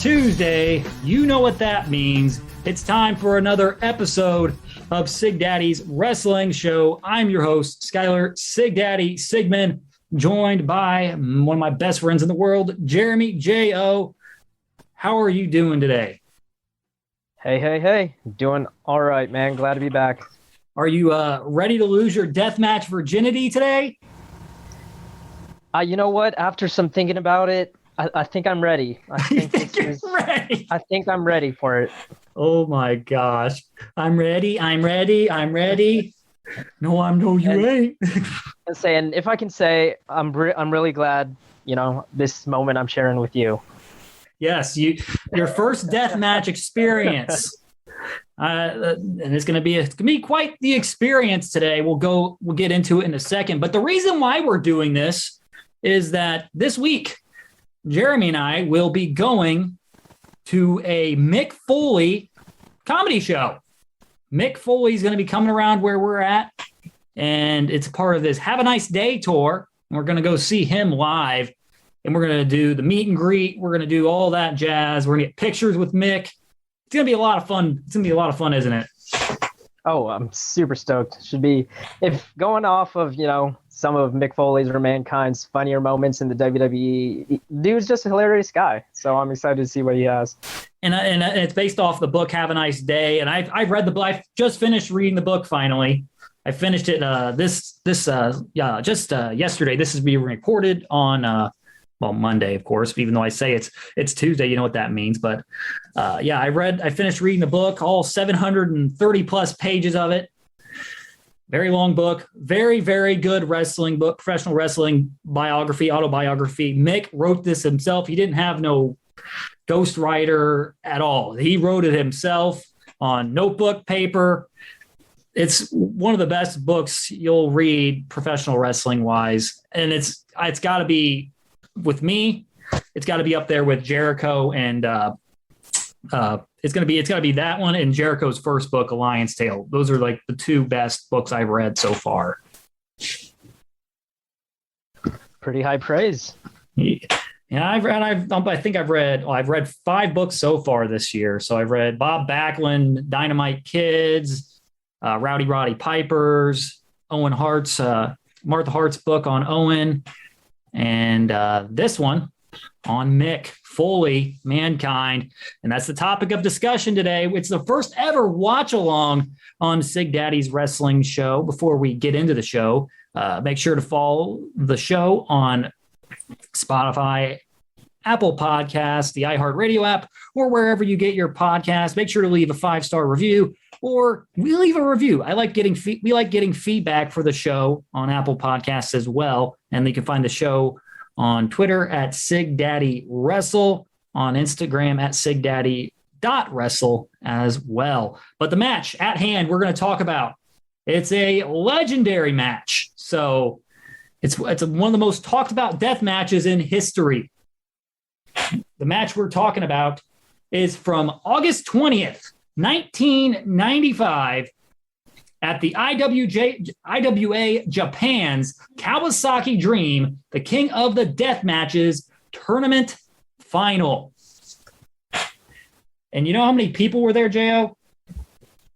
Tuesday. You know what that means. It's time for another episode of Sig Daddy's Wrestling Show. I'm your host, Skylar Sig Daddy Sigmund, joined by one of my best friends in the world, Jeremy J.O. How are you doing today? Hey. Doing all right, man. Glad to be back. Are you ready to lose your deathmatch virginity today? You know what? After some thinking about it, I think I'm ready. I think I'm ready for it. Oh my gosh. I'm ready. No, you ain't. And if I can say, I'm really glad, this moment I'm sharing with you. Yes, your first deathmatch experience. And it's gonna be quite the experience today. We'll get into it in a second. But the reason why we're doing this is that this week, Jeremy and I will be going to a Mick Foley comedy show. Mick Foley is going to be coming around where we're at, and it's part of this Have a Nice Day tour. We're going to go see him live, and we're going to do the meet and greet. We're going to do all that jazz. We're going to get pictures with Mick. It's going to be a lot of fun. It's going to be a lot of fun, isn't it? Oh, I'm super stoked. Should be, if going off of, some of Mick Foley's or Mankind's funnier moments in the WWE, dude's just a hilarious guy. So I'm excited to see what he has. And it's based off the book Have a Nice Day. And I've read the book. I just finished reading the book finally. I finished it just yesterday. This is being recorded on Monday, of course, even though I say it's Tuesday, you know what that means. But I finished reading the book, all 730 plus pages of it. Very long book, very, very good wrestling book, professional wrestling biography, autobiography. Mick wrote this himself. He didn't have no ghostwriter at all. He wrote it himself on notebook paper. It's one of the best books you'll read professional wrestling wise. And it's got to be, with me, it's got to be up there with Jericho and it's gonna be that one and Jericho's first book, Alliance Tale. Those are like the two best books I've read so far. Pretty high praise. Yeah, I think I've read 5 books so far this year. So I've read Bob Backlund, Dynamite Kids, Rowdy Roddy Pipers, Martha Hart's book on Owen, and this one on Mick Foley, Mankind. And that's the topic of discussion today. It's the first ever watch along on Sig Daddy's Wrestling Show. Before we get into the show, make sure to follow the show on Spotify, Apple Podcasts, the iHeartRadio app, or wherever you get your podcasts. Make sure to leave a 5-star review, or we leave a review. We like getting feedback for the show on Apple Podcasts as well. And you can find the show on Twitter at SigDaddyWrestle, on Instagram at SigDaddy.wrestle as well. But the match at hand we're going to talk about, it's a legendary match. So it's one of the most talked about death matches in history. The match we're talking about is from August 20th, 1995, at the IWA Japan's Kawasaki Dream, the King of the Death Matches tournament final. And you know how many people were there, J.O.?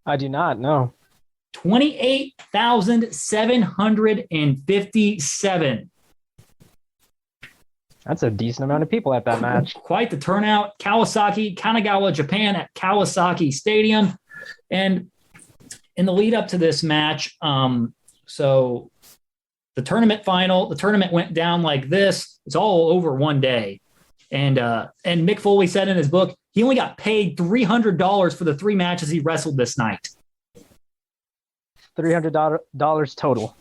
I do not know. 28,757. That's a decent amount of people at that match. Quite the turnout. Kanagawa, Japan at Kawasaki Stadium. And in the lead up to this match, so the tournament went down like this. It's all over one day. And Mick Foley said in his book, he only got paid $300 for the 3 matches he wrestled this night. $300 total.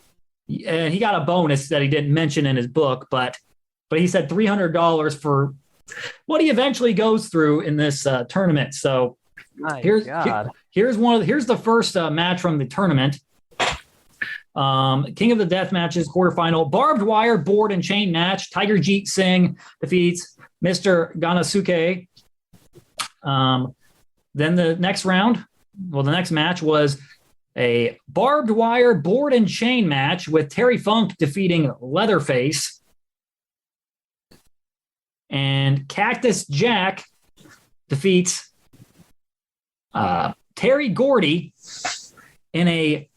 And he got a bonus that he didn't mention in his book, but he said $300 for what he eventually goes through in this tournament. So here's the first match from the tournament. King of the Death Matches quarterfinal, barbed wire board and chain match. Tiger Jeet Singh defeats Mr. Ganasuke. Then the next match was a barbed wire board and chain match with Terry Funk defeating Leatherface. And Cactus Jack defeats Terry Gordy in a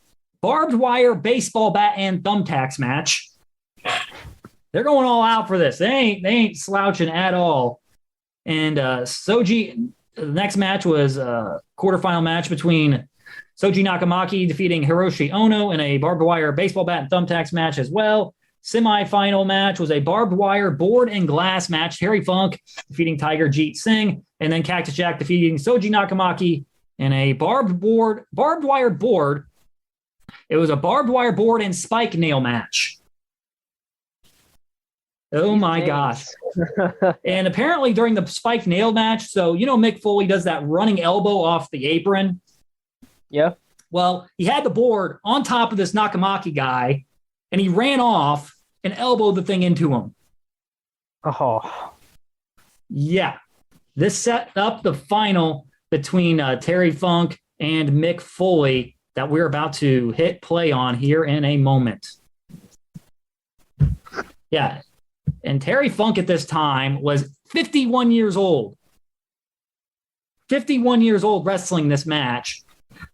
barbed wire baseball bat and thumbtacks match. They're going all out for this. They ain't slouching at all. And Soji, the next match was a quarterfinal match between Soji Nakamaki defeating Hiroshi Ono in a barbed wire baseball bat and thumbtacks match as well. Semi-final match was a barbed wire board and glass match. Terry Funk defeating Tiger Jeet Singh, and then Cactus Jack defeating Soji Nakamaki in a barbed wire board. It was a barbed wire board and spike nail match. Oh my gosh. And apparently during the spike nail match, so Mick Foley does that running elbow off the apron. Yeah. Well, he had the board on top of this Nakamaki guy, and he ran off and elbowed the thing into him. Oh. Yeah. This set up the final between Terry Funk and Mick Foley that we're about to hit play on here in a moment. Yeah. And Terry Funk at this time was 51 years old. 51 years old wrestling this match.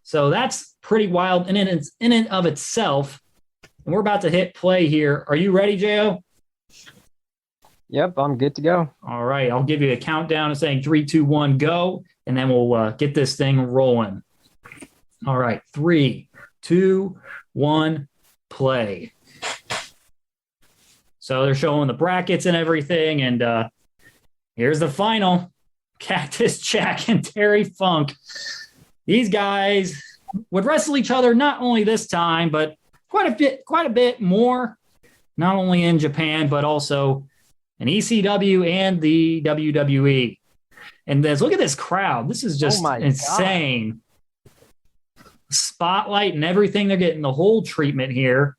So that's pretty wild in and of itself. And we're about to hit play here. Are you ready, Jo? Yep, I'm good to go. All right. I'll give you a countdown of saying 3, 2, 1, go. And then we'll get this thing rolling. All right. 3, 2, 1, play. So they're showing the brackets and everything. And here's the final. Cactus Jack and Terry Funk. These guys would wrestle each other not only this time, but quite a bit more, not only in Japan, but also in ECW and the WWE. And look at this crowd. This is just insane. God. Spotlight and everything. They're getting the whole treatment here.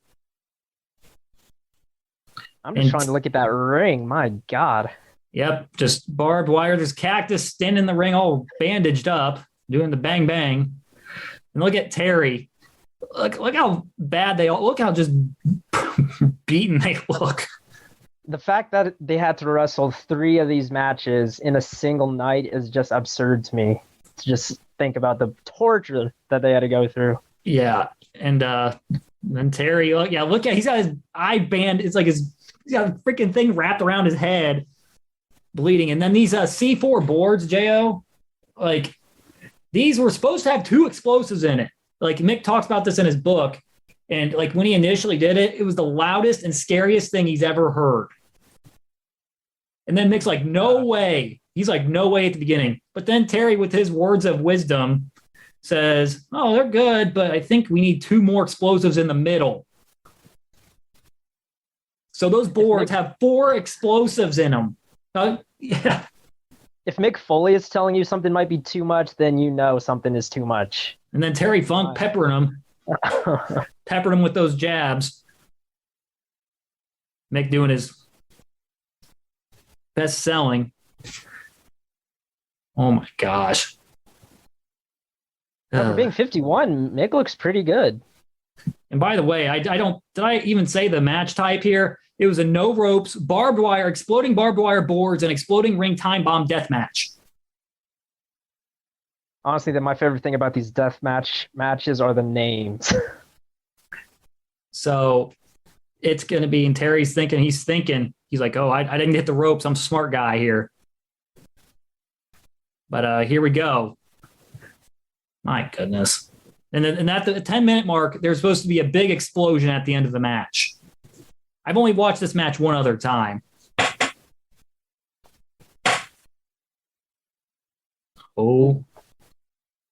I'm just trying to look at that ring. My God. Yep, just barbed wire. There's Cactus standing in the ring all bandaged up, doing the bang bang. And look at Terry. Look how bad they all look, how just beaten they look. The fact that they had to wrestle 3 of these matches in a single night is just absurd to me. To just think about the torture that they had to go through. Yeah. And then Terry, look at, he's got his eye band. It's like he's got a freaking thing wrapped around his head, bleeding. And then these C4 boards, Jo, like these were supposed to have 2 explosives in it. Like Mick talks about this in his book. And like when he initially did it, it was the loudest and scariest thing he's ever heard. And then Mick's like, no way. He's like, no way at the beginning. But then Terry, with his words of wisdom, says, oh, they're good, but I think we need 2 more explosives in the middle. So those boards have 4 explosives in them. Yeah. If Mick Foley is telling you something might be too much, then you know something is too much. And then Terry Funk peppering him with those jabs. Mick doing his best selling. Oh my gosh. For being 51, Mick looks pretty good. And by the way, did I even say the match type here? It was a no ropes, barbed wire, exploding barbed wire boards, and exploding ring time bomb death match. Honestly, my favorite thing about these death matches are the names. So it's going to be, and Terry's thinking, he's like, oh, I didn't hit the ropes. I'm a smart guy here. But here we go. My goodness. And at the 10-minute mark, there's supposed to be a big explosion at the end of the match. I've only watched this match one other time. Oh.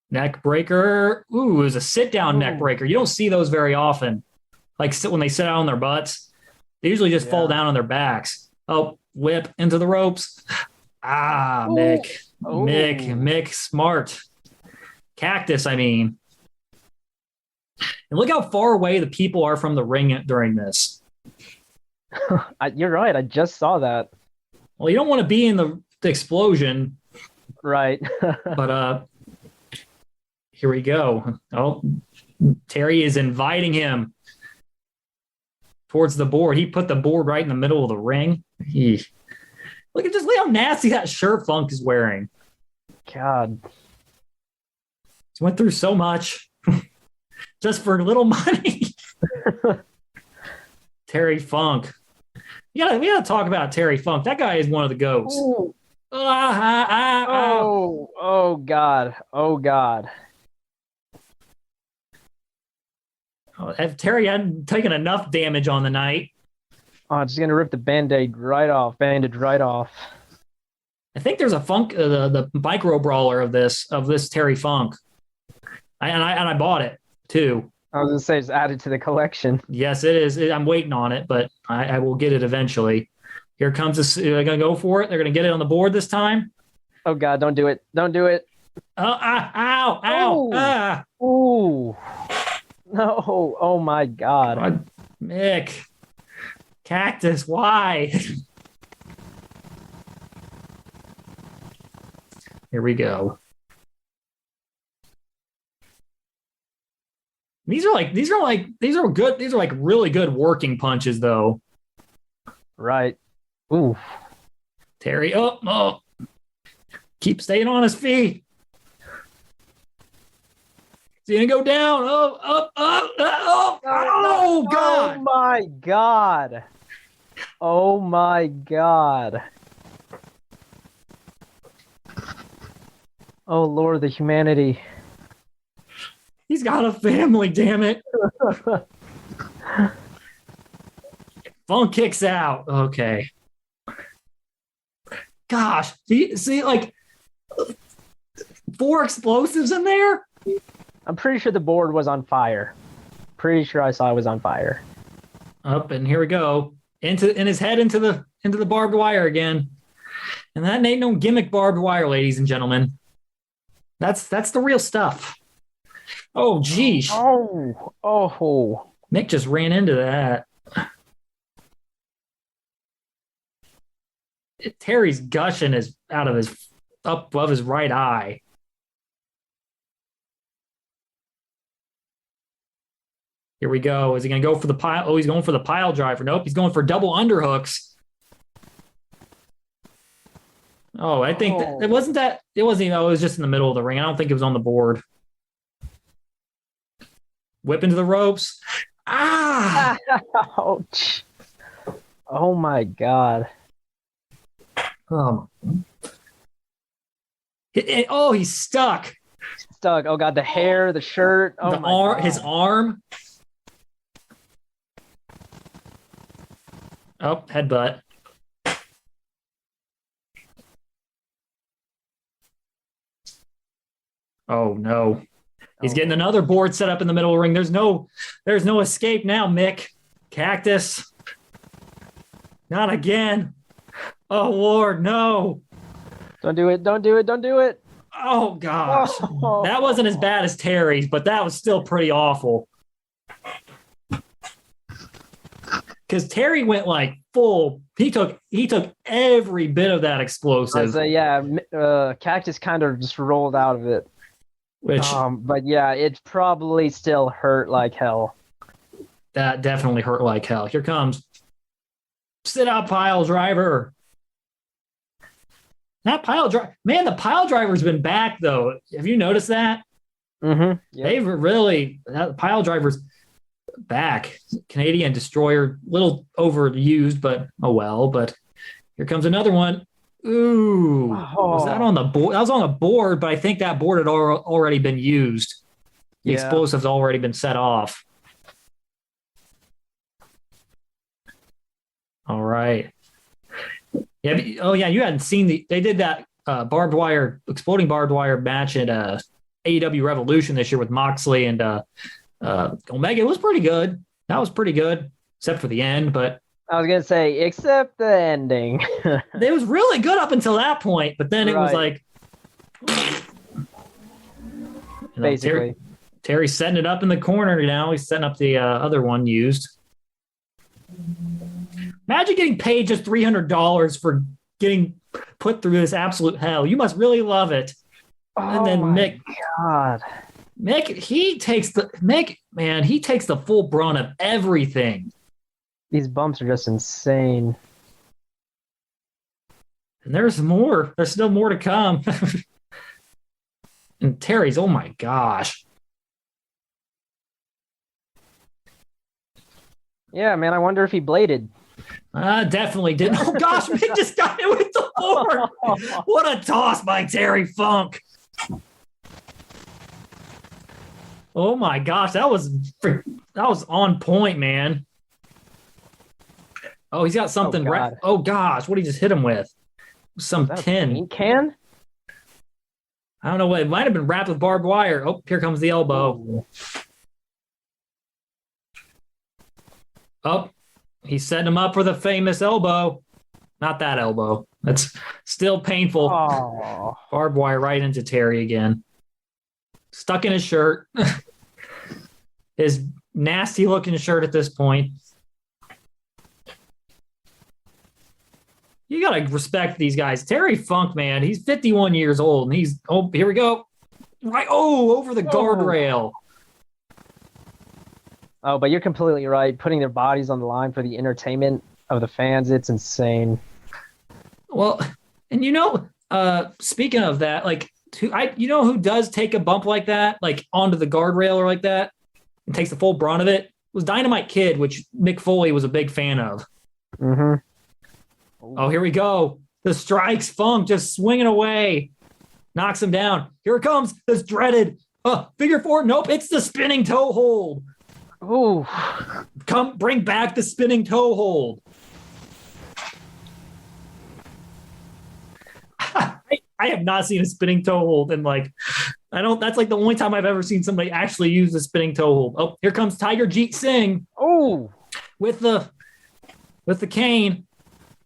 Neck breaker. Ooh, it was a sit-down neck breaker. You don't see those very often. Like when they sit out on their butts, they usually just fall down on their backs. Oh, whip into the ropes. Ah, ooh. Mick, smart. Cactus, I mean. And look how far away the people are from the ring during this. You're right. I just saw that. Well, you don't want to be in the explosion. Right. But here we go. Oh, Terry is inviting him towards the board. He put the board right in the middle of the ring. Look how nasty that shirt Funk is wearing. God. He went through so much just for little money. Terry Funk. We gotta talk about Terry Funk. That guy is one of the goats. Oh God. Oh God. If Terry hadn't taken enough damage on the night. Oh, just gonna rip the bandage right off. I think there's a Funk, the micro brawler of this Terry Funk, and I bought it too. I was gonna say it's added to the collection. Yes, it is. I'm waiting on it, but I will get it eventually. Here comes this. They're gonna go for it. They're gonna get it on the board this time. Oh God! Don't do it! Don't do it! Ow! Ah! Ooh! No! Oh my God! Mick, Cactus, why? Here we go. These are good. These are like really good working punches, though. Right. Ooh. Terry, keep staying on his feet. He's gonna go down. Oh, God. Oh my God. Oh my God. Oh Lord of the humanity. He's got a family, damn it. Funk kicks out. Okay. Gosh, see, like 4 explosives in there? I'm pretty sure the board was on fire. Pretty sure I saw it was on fire. Up, and here we go. In his head into the barbed wire again. And that ain't no gimmick barbed wire, ladies and gentlemen. That's the real stuff. Oh, geez. Oh. Mick just ran into that. Terry's gushing is out of up above his right eye. Here we go. Is he going to go for the pile? Oh, he's going for the pile driver. Nope, he's going for double underhooks. Oh, I think it wasn't that. It wasn't even. It was just in the middle of the ring. I don't think it was on the board. Whip into the ropes. Ah! Ouch. Oh my God. He's stuck. Stuck. Oh God, the hair, the shirt. Oh my God. His arm. Oh, headbutt. Oh no. He's getting another board set up in the middle of the ring. There's no escape now, Mick. Cactus. Not again. Oh Lord, no. Don't do it. Don't do it. Don't do it. Oh gosh. That wasn't as bad as Terry's, but that was still pretty awful. Because Terry went like full. He took every bit of that explosive. Cactus kind of just rolled out of it. But yeah, it probably still hurt like hell. That definitely hurt like hell. Here comes. Sit out, pile driver. That pile driver, man, the pile driver's been back though. Have you noticed that? Mm-hmm. Yep. They've really, that pile driver's back. Canadian Destroyer, little overused, but oh well. But here comes another one. Ooh, was that on the board? That was on the board, but I think that board had already been used. The explosive's already been set off. All right. Yeah. Oh, yeah. You hadn't seen they did that exploding barbed wire match at AEW Revolution this year with Moxley and Omega. It was pretty good. That was pretty good, except for the end. But I was gonna say, except the ending. It was really good up until that point, but then it was like, basically, Terry's setting it up in the corner now. He's setting up the other one used. Imagine getting paid just $300 for getting put through this absolute hell. You must really love it. And then Mick, God, Mick, he takes the full brunt of everything. These bumps are just insane. And there's more. There's still more to come. And Terry's, oh my gosh. Yeah, man, I wonder if he bladed. Definitely didn't. Oh gosh, Mick just got it with the board. What a toss by Terry Funk. Oh my gosh, that was on point, man. Oh, he's got something. Oh gosh, what did he just hit him with? Some tin. Paint can? I don't know what. It might have been wrapped with barbed wire. Oh, here comes the elbow. Ooh. Oh, he's setting him up for the famous elbow. Not that elbow. That's still painful. Oh. Barbed wire right into Terry again. Stuck in his shirt. His nasty looking shirt at this point. You got to respect these guys. Terry Funk, man, he's 51 years old. And he's, oh, here we go. Right. Oh, over the guardrail. Oh, but you're completely right. Putting their bodies on the line for the entertainment of the fans, it's insane. Well, and speaking of that, like, who does take a bump like that, like onto the guardrail or like that, and takes the full brunt of it? It was Dynamite Kid, which Mick Foley was a big fan of. Mm-hmm. Oh, here we go. The strikes, Funk just swinging away. Knocks him down. Here it comes. This dreaded figure four. Nope, it's the spinning toe hold. Ooh. Bring back the spinning toe hold. I have not seen a spinning toe hold in that's like the only time I've ever seen somebody actually use a spinning toe hold. Oh, here comes Tiger Jeet Singh. Oh, with the cane.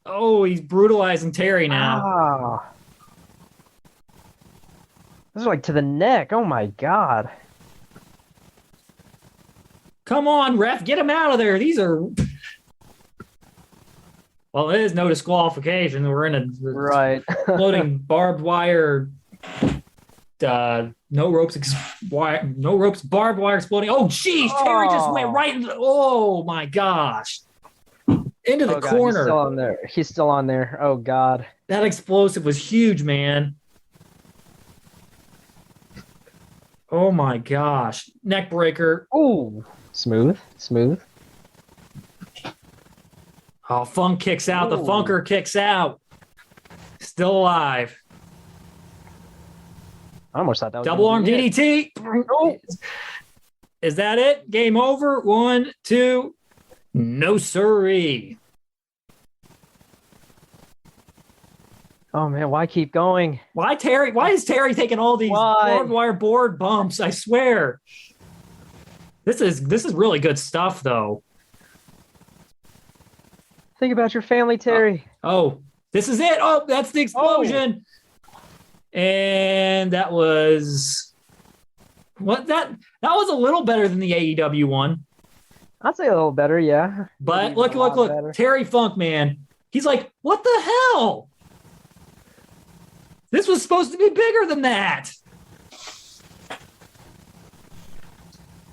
Oh, he's brutalizing Terry now. This is like to the neck. Oh my God. Come on, ref, get him out of there. These are. Well, it is no disqualification. We're in a floating barbed wire. No ropes, barbed wire exploding. Oh, geez, Terry just went right into. Oh my gosh. Into the corner. He's still on there. Oh, God. That explosive was huge, man. Oh, my gosh. Neck breaker. Ooh. Smooth. Oh, Funk kicks out. Ooh. The Funker kicks out. Still alive. I almost thought that was double arm DDT. Oh. Is that it? Game over? 1, 2. No siree. Oh man, why keep going? Why Terry? Why is Terry taking all these barbed wire board bumps? I swear. This is really good stuff, though. Think about your family, Terry. This is it. Oh, that's the explosion. And that was that was a little better than the AEW one. I'd say a little better, yeah. But look. Better. Terry Funk, man. He's like, what the hell? This was supposed to be bigger than that.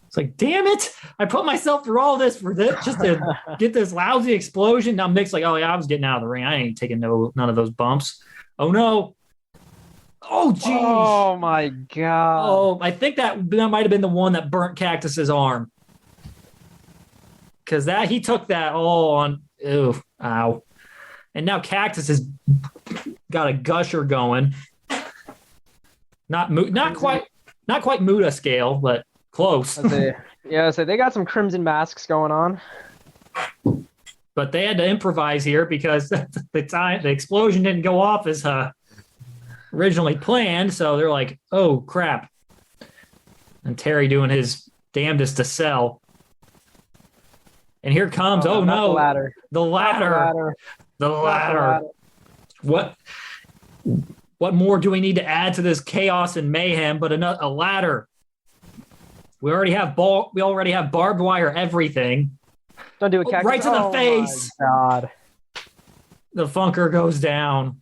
It's like, damn it. I put myself through all this for this just to get this lousy explosion. Now Mick's like, oh, yeah, I was getting out of the ring. I ain't taking none of those bumps. Oh, no. Oh, geez. Oh, my God. Oh, I think that might have been the one that burnt Cactus's arm. Because he took that all on. Ew, ow. And now Cactus has got a gusher going. Not quite Muda scale, but close. So they got some crimson masks going on. But they had to improvise here because the explosion didn't go off as originally planned. So they're like, oh crap. And Terry doing his damnedest to sell. And here comes, oh no, the ladder. The ladder. What more do we need to add to this chaos and mayhem but a ladder? We already have barbed wire everything. Don't do it, Cactus. Right to the face. My God. The Funker goes down.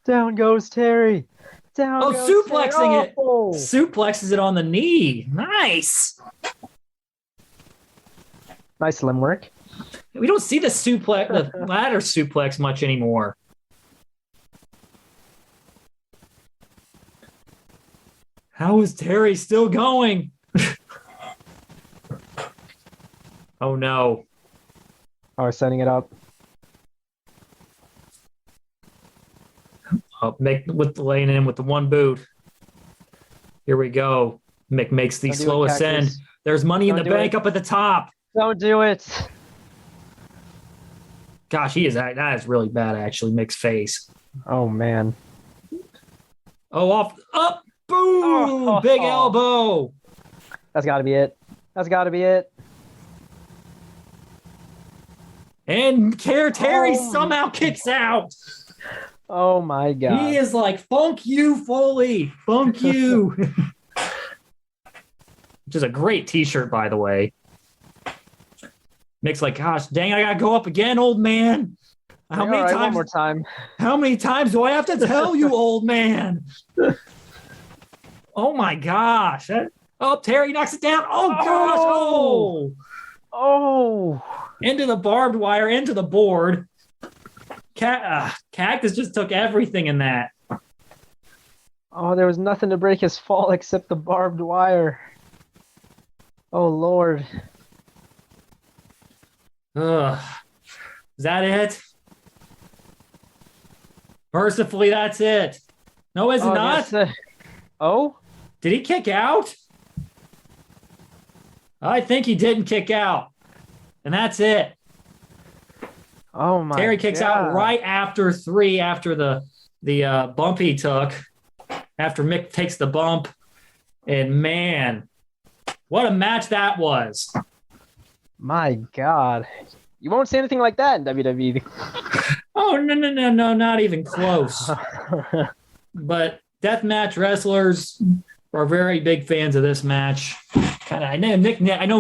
Down goes Terry. Down goes suplexing Terry. it. Suplexes it on the knee. Nice. Nice limb work. We don't see the ladder suplex much anymore. How is Terry still going? Oh, no. I was setting it up. Mick with the lane in with the one boot. Here we go. Mick makes the slow ascend. There's money in the bank up at the top. Don't do it. Gosh, that is really bad, actually, Mick's face. Oh, man. Oh, up, boom, big elbow. That's got to be it. That's got to be it. And Terry somehow kicks out. Oh, my God. He is like, funk you, Foley. Funk you. Which is a great T-shirt, by the way. Mick's like, gosh, dang, I got to go up again, old man. How many times? One more time. How many times do I have to tell you, old man? Oh, my gosh. Terry knocks it down. Oh, gosh. Oh. Into the barbed wire, into the board. Cactus just took everything in that. Oh, there was nothing to break his fall except the barbed wire. Oh, Lord. Is that it? Mercifully, that's it. No, is it not? Did he kick out? I think he didn't kick out. And that's it. Oh, my God. Terry kicks out right after 3, after the bump he took, after Mick takes the bump. And, man, what a match that was. My God. You won't say anything like that in WWE. Oh, no, not even close. But deathmatch wrestlers are very big fans of this match. I know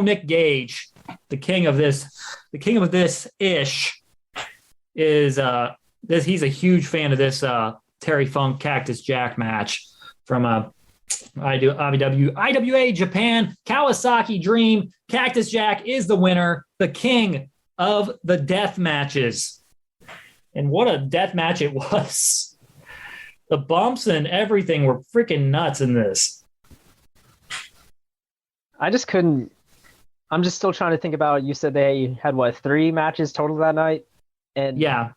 Nick Gage, the king of this ish, is he's a huge fan of this Terry Funk Cactus Jack match from IWA Japan. Kawasaki Dream. Cactus Jack is the winner, the king of the death matches. And what a death match it was. The bumps and everything were freaking nuts in this. I just couldn't. I'm just still trying to think about, you said they had, 3 matches total that night? And yeah.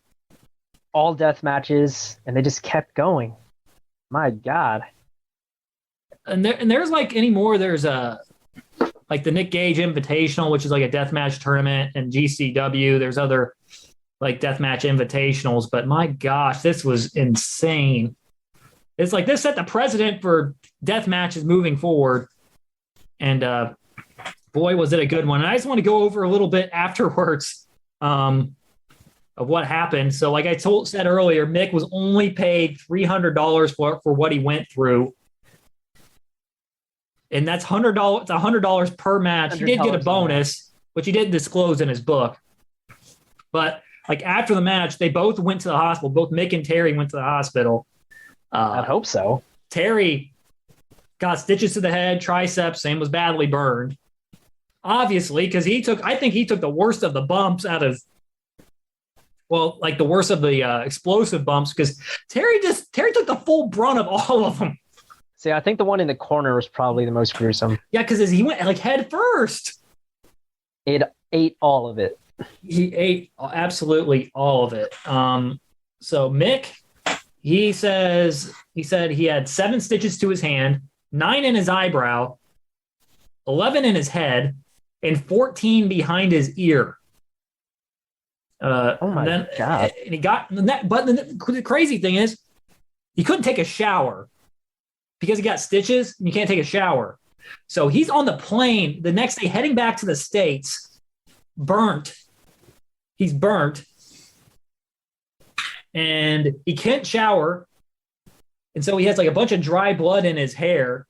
All death matches, and they just kept going. My God. And there's there's the Nick Gage Invitational, which is like a deathmatch tournament, and GCW. There's other deathmatch invitationals, but my gosh, this was insane. It's like this set the precedent for death matches moving forward. And boy, was it a good one. And I just want to go over a little bit afterwards of what happened. So like I said earlier, Mick was only paid $300 for what he went through. And that's $100. It's $100 per match. He did get a bonus, which he didn't disclose in his book. But after the match, they both went to the hospital. Both Mick and Terry went to the hospital. I'd hope so. Terry got stitches to the head, triceps, and was badly burned. Obviously, because I think he took the worst of the bumps out of, the worst of the explosive bumps, because Terry took the full brunt of all of them. See, I think the one in the corner was probably the most gruesome. Yeah, because he went head first. It ate all of it. He ate absolutely all of it. So Mick, he said he had 7 stitches to his hand, 9 in his eyebrow, 11 in his head, and 14 behind his ear. Oh my God! And he got that. But the crazy thing is, he couldn't take a shower because he got stitches, and you can't take a shower. So he's on the plane the next day, heading back to the States, burnt. He's burnt, and he can't shower, and so he has a bunch of dry blood in his hair.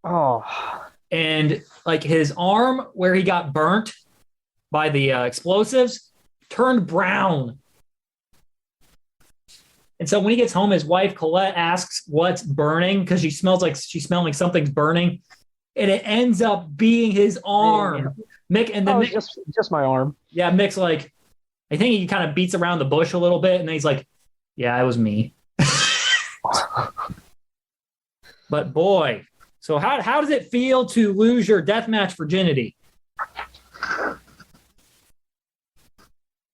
Oh, and his arm where he got burnt by the explosives turned brown. And so when he gets home, his wife Colette asks what's burning, because she's smelling like something's burning, and it ends up being his arm. Yeah. Mick, and then Mick, just my arm. Yeah, Mick's I think he kind of beats around the bush a little bit, and then he's like, "Yeah, it was me." But boy, So how does it feel to lose your deathmatch virginity?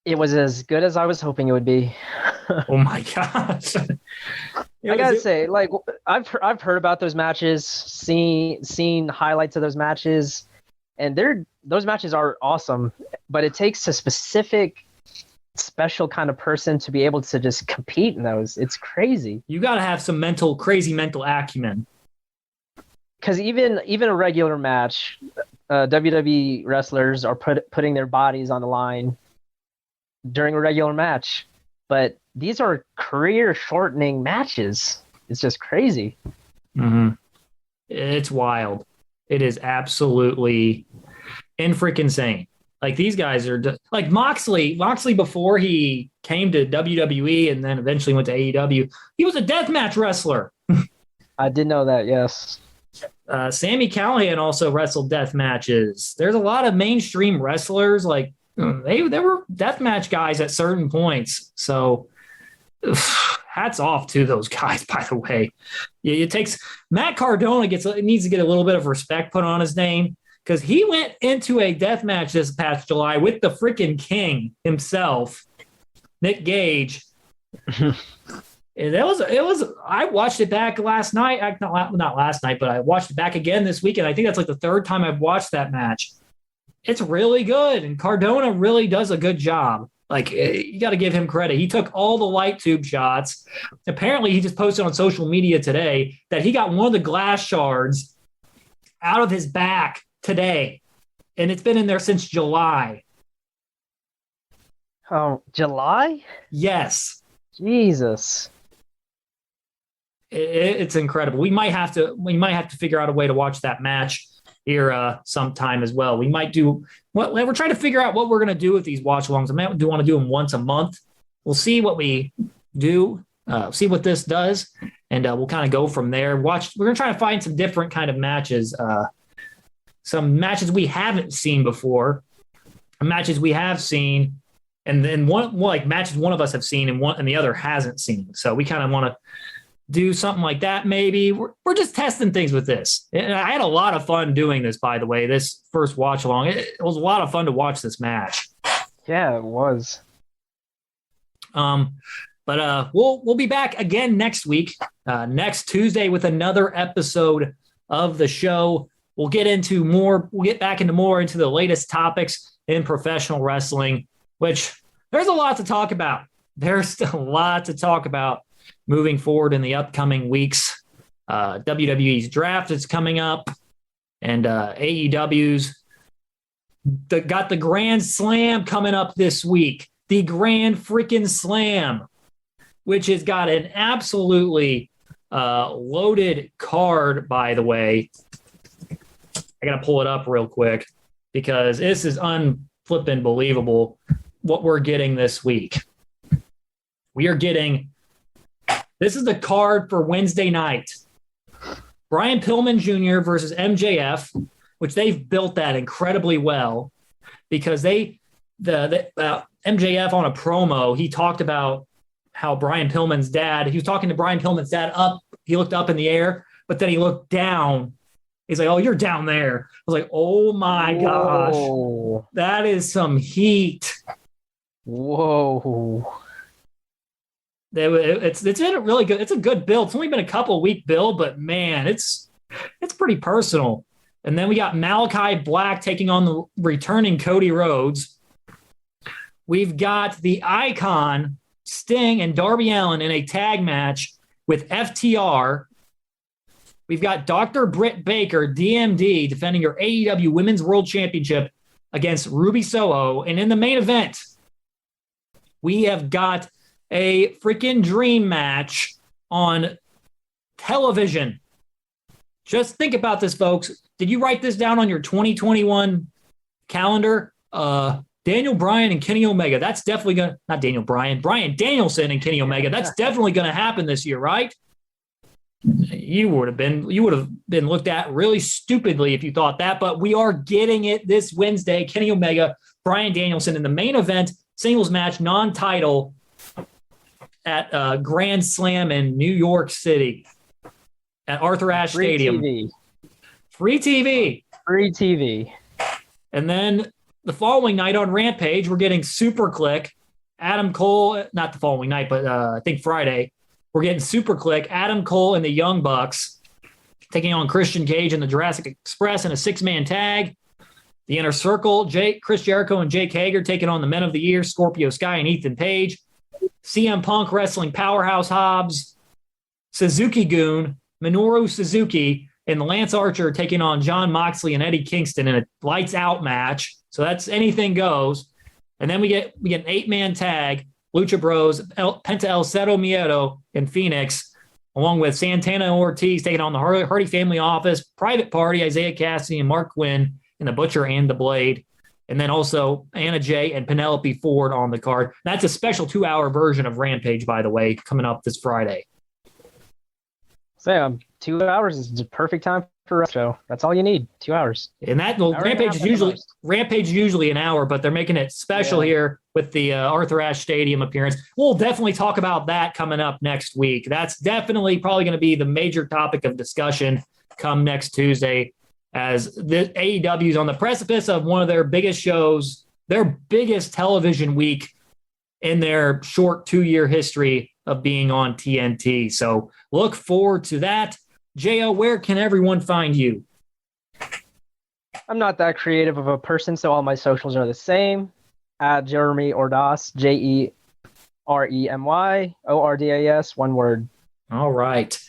It was as good as I was hoping it would be. Oh my gosh. I gotta say, like, I've heard about those matches, seen highlights of those matches, and those matches are awesome. But it takes a specific, special kind of person to be able to just compete in those. It's crazy. You got to have some crazy mental acumen. Because even a regular match, WWE wrestlers are putting their bodies on the line during a regular match, but these are career-shortening matches. It's just crazy. Mm-hmm. It's wild. It is absolutely freaking insane. Like these guys are like Moxley before he came to WWE and then eventually went to AEW. He was a deathmatch wrestler. I did know that. Yes. Sami Callihan also wrestled death matches. There's a lot of mainstream wrestlers like they were deathmatch guys at certain points. So hats off to those guys, by the way. It takes Matt Cardona needs to get a little bit of respect put on his name because he went into a death match this past July with the freaking king himself, Nick Gage. And it was. I watched it back last night. Not last night, but I watched it back again this weekend. I think that's like the third time I've watched that match. It's really good, and Cardona really does a good job. Like, you got to give him credit. He took all the light tube shots. Apparently, he just posted on social media today that he got one of the glass shards out of his back today, and it's been in there since July. Oh, July? Yes. Jesus. It's incredible. We might have to figure out a way to watch that match here sometime as well. We might do we're trying to figure out what we're going to do with these watch-alongs. I might do want to do them once a month. We'll see what we do, see what this does, and we'll kind of go from there. We're going to try to find some different kind of matches, some matches we haven't seen before, matches we have seen, and then matches one of us have seen and the other hasn't seen. So we kind of want to do something like that. Maybe we're just testing things with this. And I had a lot of fun doing this, by the way, this first watch along. It was a lot of fun to watch this match. Yeah, it was. But we'll be back again next week, next Tuesday with another episode of the show. We'll get back into the latest topics in professional wrestling, which there's a lot to talk about. There's still a lot to talk about moving forward in the upcoming weeks. WWE's draft is coming up, and AEW's got the Grand Slam coming up this week. The Grand freaking Slam, which has got an absolutely loaded card, by the way. I got to pull it up real quick because this is unflippin' believable what we're getting this week. This is the card for Wednesday night. Brian Pillman Jr. versus MJF, which they've built that incredibly well because MJF on a promo, he talked about how Brian Pillman's dad, he was talking to Brian Pillman's dad he looked up in the air, but then he looked down. He's like, "Oh, you're down there." I was like, "Oh my gosh, that is some heat." Whoa. It's been a really good. It's a good build. It's only been a couple of week build, but man, it's pretty personal. And then we got Malachi Black taking on the returning Cody Rhodes. We've got the Icon Sting and Darby Allin in a tag match with FTR. We've got Dr. Britt Baker, DMD, defending her AEW Women's World Championship against Ruby Soho. And in the main event, we have got a freaking dream match on television. Just think about this, folks. Did you write this down on your 2021 calendar? Daniel Bryan and Kenny Omega. That's definitely going to, not Daniel Bryan, Bryan Danielson and Kenny Omega. That's definitely going to happen this year, right? You would have been looked at really stupidly if you thought that, but we are getting it this Wednesday. Kenny Omega, Bryan Danielson in the main event, singles match, non-title at Grand Slam in New York City at Arthur Ashe Stadium. TV. Free TV. Free TV. And then the following night on Rampage, we're getting Super Click. Adam Cole, not the following night, but I think Friday, we're getting Super Click. Adam Cole and the Young Bucks taking on Christian Cage and the Jurassic Express in a 6-man tag. The Inner Circle, Chris Jericho and Jake Hager taking on the Men of the Year, Scorpio Sky and Ethan Page. CM Punk wrestling Powerhouse Hobbs, Suzuki Goon, Minoru Suzuki, and Lance Archer taking on John Moxley and Eddie Kingston in a lights out match. So that's anything goes. And then we get an 8-man tag, Lucha Bros, Penta El Cero Miedo and Phoenix, along with Santana and Ortiz taking on the Hardy Family Office, Private Party, Isaiah Cassidy and Mark Quinn, and the Butcher and the Blade. And then also Anna Jay and Penelope Ford on the card. That's a special 2-hour version of Rampage, by the way, coming up this Friday. So 2 hours is the perfect time for a show. That's all you need, 2 hours. And that Rampage is usually an hour, but they're making it special here with the Arthur Ashe Stadium appearance. We'll definitely talk about that coming up next week. That's definitely probably going to be the major topic of discussion come next Tuesday, as the AEW is on the precipice of one of their biggest shows, their biggest television week in their short 2-year history of being on TNT. So look forward to that. Jo, where can everyone find you? I'm not that creative of a person, so all my socials are the same. At Jeremy Ordas, JEREMY ORDAS, one word. All right.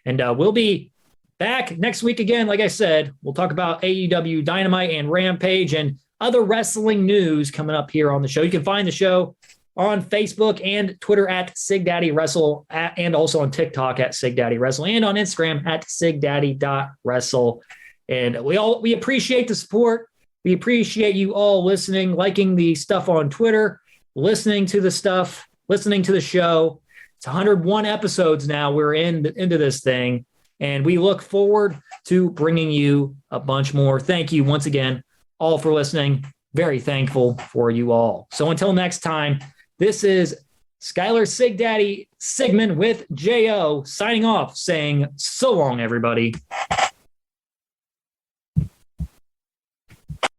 And we'll be back next week again. Like I said, we'll talk about AEW Dynamite and Rampage and other wrestling news coming up here on the show. You can find the show on Facebook and Twitter at SigDaddyWrestle, and also on TikTok at SigDaddyWrestle, and on Instagram at SigDaddy.Wrestle. And we appreciate the support. We appreciate you all listening, liking the stuff on Twitter, listening to the stuff, listening to the show. It's 101 episodes now. We're into this thing, and we look forward to bringing you a bunch more. Thank you once again, all, for listening. Very thankful for you all. So until next time, this is Skylar Sig Daddy Sigmund with Jo signing off, saying so long, everybody.